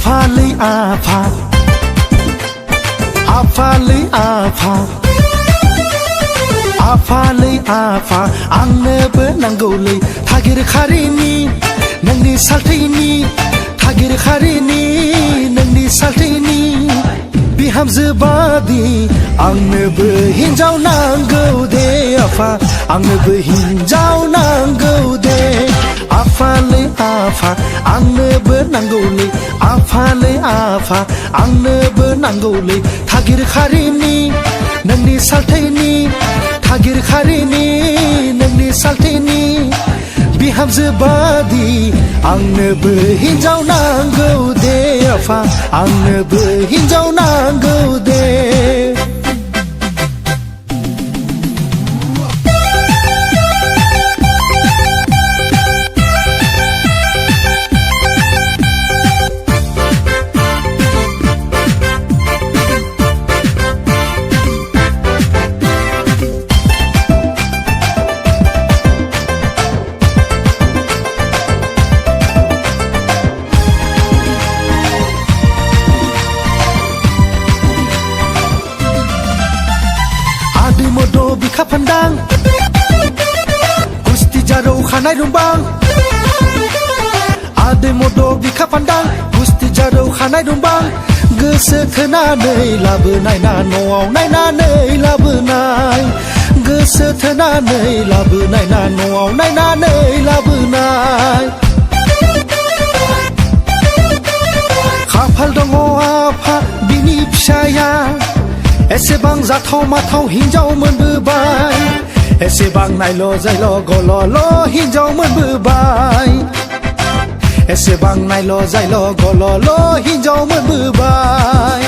Afali afa Afali afa Afali afa Angnebe nangoli Thagir kharini Nangni saltini Thagir kharini Nangni saltini Bihamze badi Angnebe hinjaw nanggo de afa Angnebe hinjaw nanggo de Afali afa Angnebe nangoli Afali afa Angnebe nangoli Thagir kharini Nangni saltini Thagir kharini Nangni saltini Bihamze badi Angnebe hinjaw nanggo de afa Angnebe hinjaw nanggo de Modo bika pandang Gusti jaro khanai rumbang Ade modo bika pandang Gusti jaro khanai rumbang Goso thonanai labonai na no'aw naयनानै labonai Goso thonanai labonai na no'aw naयनानै labonai Khafal dङ आफा बिनि फिसाया एसेबां जाथाव माथाव हिनजाव मोनबोबाय एसेबां नायल' जायल' गल'ल' हिनजाव मोनबोबाय एसेबां नायल' जायल' गल'ल' हिनजाव मोनबोबाय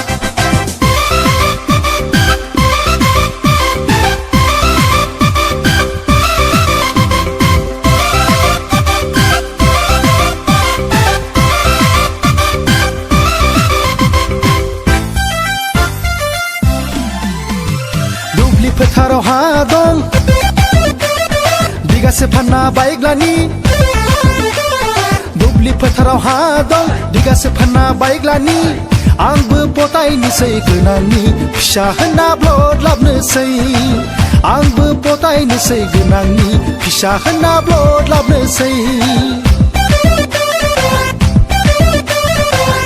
फोथाराव हा दं बिगासे फानना बाइग्लानि दुब्लि फोथाराव हा दं बिगासे फानना बाइग्लानि आंबो पतायनोसै गोनांनि फिसा होनना ब्लद लाबनोसै आंबो पतायनोसै गोनांनि फिसा होनना ब्लद लाबनोसै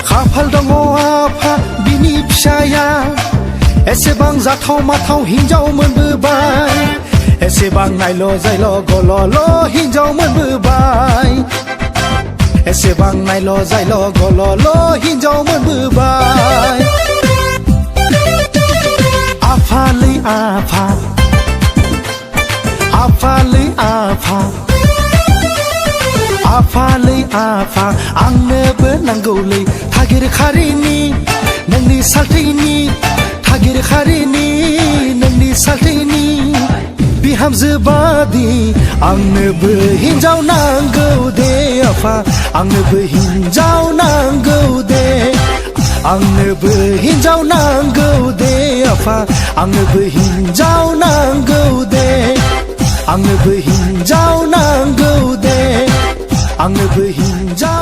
खाफाल दङ आफा बिनि फिसाया एसेबां जाथाव माथाव हिनजाव मोनबोबाय एसेबां नायल' जायल' गल'ल' हिनजाव मोनबोबाय एसेबां नायल' जायल' गल'ल' हिनजाव मोनबोबाय आफालै आफा आफालै आफा आफालै आफा आंनोबो नांगौलै थागिर खारिनि नोंनि सालथैनि थागिर खारिनि नोंनि सालथैनि बिहामजो बादि आंनोबो हिनजाव नांगौ दे आफा आंनोबो हिनजाव नांगौ दे आंनोबो हिनजाव नांगौ दे आफा आंनोबो हिनजाव नांगौ दे आंनोबो हिनजाव नांगौ दे आंनोबो हिनजाव